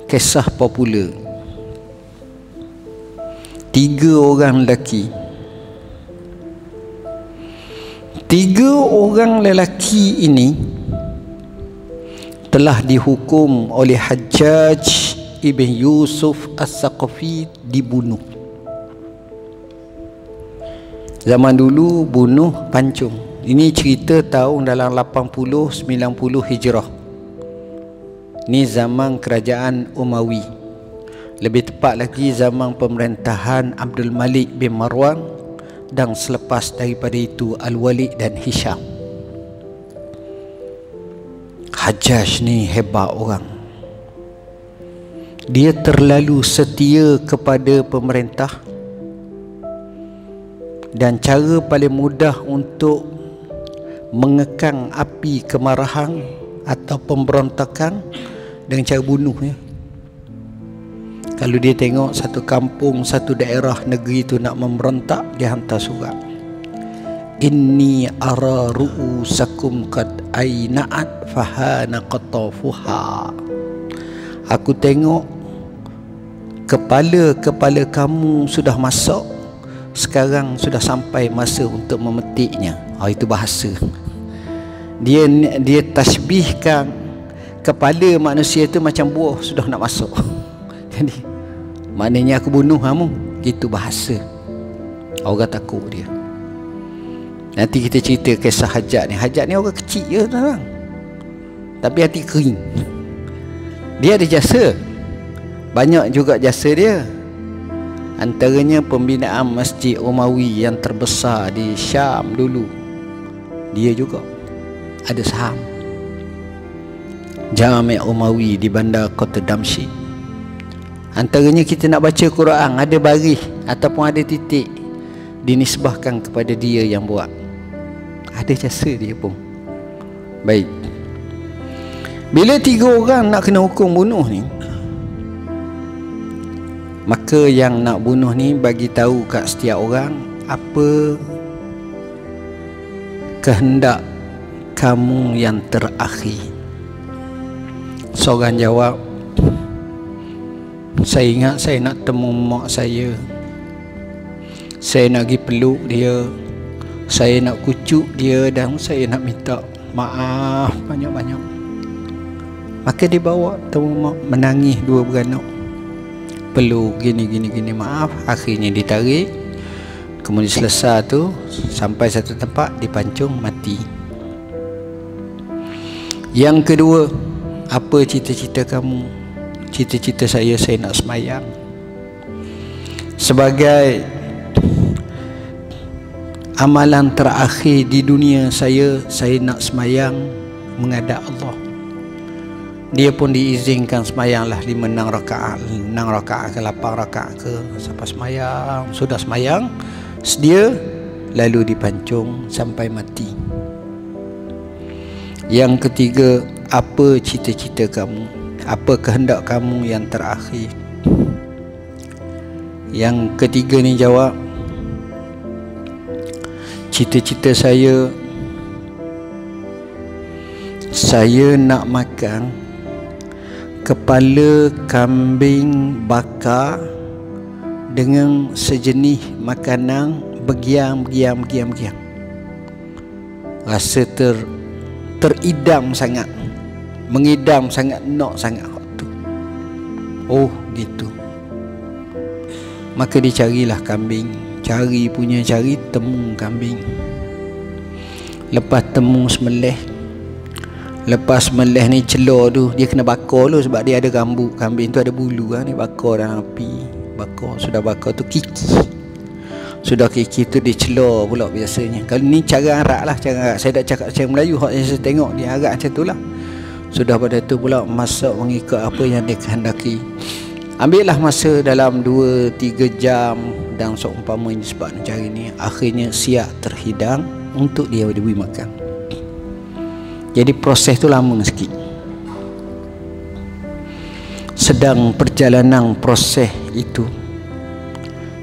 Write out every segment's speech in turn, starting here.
Kisah popular. 3 orang lelaki. 3 orang lelaki ini telah dihukum oleh Hajjaj Ibn Yusuf As-Saqafi, dibunuh. Zaman dulu bunuh pancung. Ini cerita tahun dalam 80-90 Hijrah. Ini zaman kerajaan Umawi. Lebih tepat lagi zaman pemerintahan Abdul Malik bin Marwan, dan selepas daripada itu Al-Walid dan Hisham. Hajjaj ni hebat orang. Dia terlalu setia kepada pemerintah, dan cara paling mudah untuk mengekang api kemarahan atau pemberontakan dengan cara bunuhnya. Kalau dia tengok satu kampung, satu daerah negeri itu nak memberontak, dia hantar surat, inni ara ru'usakum qad aina'at fahana qatafuha. Aku tengok kepala-kepala kamu sudah masuk, sekarang sudah sampai masa untuk memetiknya. Itu bahasa. Dia tasbihkan kepala manusia itu macam buah sudah nak masuk. Jadi maknanya aku bunuh kamu. Itu bahasa. Orang takut dia. Nanti kita cerita kisah Hajjaj ni. Hajjaj ni orang kecil je tuan, tapi hati kering. Dia ada jasa. Banyak juga jasa dia. Antaranya pembinaan Masjid Umawi yang terbesar di Syam dulu, dia juga ada saham. Jami' Umawi di bandar kota Damsyik. Antaranya kita nak baca Quran, ada baris ataupun ada titik, dinisbahkan kepada dia yang buat. Ada jasa dia pun. Baik. Bila 3 orang nak kena hukum bunuh ni, maka yang nak bunuh ni bagi tahu kat setiap orang apa kehendak kamu yang terakhir. Seorang jawab, saya ingat saya nak temu mak saya nak pergi peluk dia, saya nak kucuk dia, dan saya nak minta maaf banyak-banyak. Maka dia bawa temu mak, menangis 2 beranak, peluk gini, maaf. Akhirnya ditarik. Kemudian selesai tu, sampai satu tempat, dipancung, mati. Yang kedua, apa cita-cita kamu? Cita-cita saya nak semayang. Sebagai amalan terakhir di dunia saya nak semayang menghadap Allah. Dia pun diizinkan semayanglah 5-6 rakaat, 6 rakaat ke 8 rakaat ke, sampai semayang. Sudah semayang sedia, lalu dipancung sampai mati. Yang ketiga, apa cita-cita kamu? Apa kehendak kamu yang terakhir? Yang ketiga ni jawab, cita-cita saya nak makan kepala kambing bakar dengan sejenis makanan begiang. Rasa teridam sangat, mengidam sangat, nak sangat tu. Oh gitu. Maka dicarilah kambing. Cari, temu kambing. Lepas temu sembelih. Lepas sembelih ni celor tu, dia kena bakar dulu sebab dia ada rambut. Kambing tu ada bulu kan, dia bakar dalam api. Sudah bakar tu kiki. Sudah kiki tu dia celor pula biasanya. Kalau ni cara Arab lah, cara Arab. Saya tak cakap cara Melayu, hak yang saya tengok dia Arab macam tu lah. Sudah pada tu pula masak mengikut apa yang dia kehendaki. Ambillah masa dalam 2-3 jam, dan seumpamanya sebab nak cari ni, akhirnya siap terhidang untuk dia diberi makan. Jadi proses tu lama sikit. Sedang perjalanan proses itu,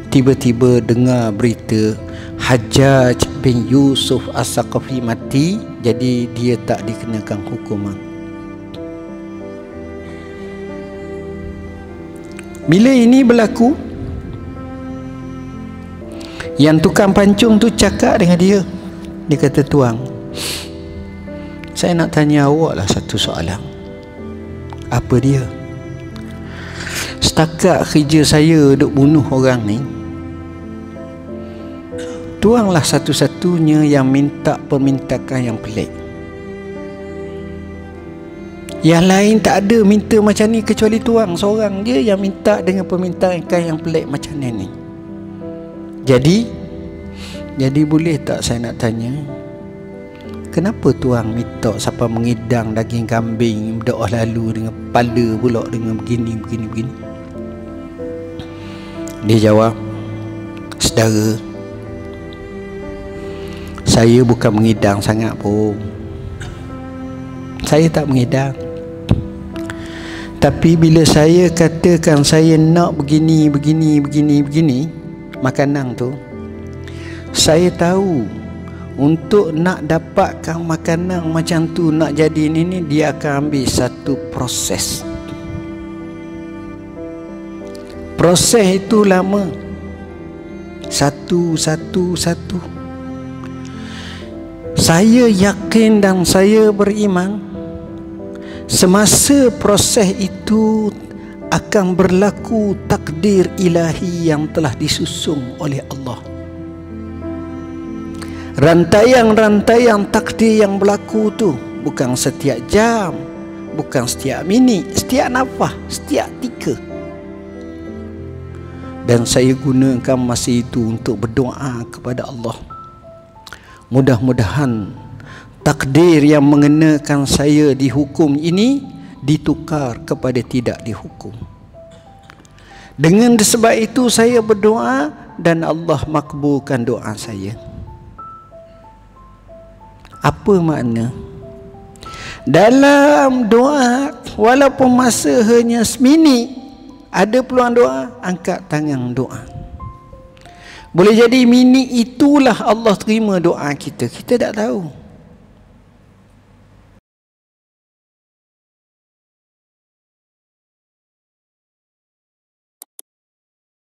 tiba-tiba dengar berita Hajjaj bin Yusuf As-Saqafi mati. Jadi dia tak dikenakan hukuman. Bila ini berlaku, yang tukang pancung tu cakap dengan dia. Dia kata, tuang, saya nak tanya awak lah satu soalan. Apa dia? Setakat kerja saya duk bunuh orang ni, tuanglah satu-satunya yang minta permintaan yang pelik. Yang lain tak ada minta macam ni kecuali tuang seorang je yang minta dengan permintaan yang pelik macam ni. Jadi boleh tak saya nak tanya, kenapa tuang minta siapa mengidang daging kambing berdoa lalu dengan kepala pula dengan begini. Dia jawab, saudara, saya bukan mengidang sangat pun. Saya tak mengidang. Tapi bila saya katakan saya nak begini makanan tu, saya tahu untuk nak dapatkan makanan macam tu, nak jadi ni dia akan ambil satu proses. Proses itu lama. Satu. Saya yakin dan saya beriman, semasa proses itu akan berlaku takdir ilahi yang telah disusun oleh Allah. Rantaian-rantaian takdir yang berlaku tu bukan setiap jam, bukan setiap minit, setiap nafas, setiap detik. Dan saya gunakan masa itu untuk berdoa kepada Allah. Mudah-mudahan takdir yang mengenakan saya dihukum ini ditukar kepada tidak dihukum. Dengan sebab itu saya berdoa dan Allah makbulkan doa saya. Apa makna? Dalam doa, walaupun masa hanya seminit, ada peluang doa, angkat tangan doa. Boleh jadi minit itulah Allah terima doa kita. Kita tak tahu.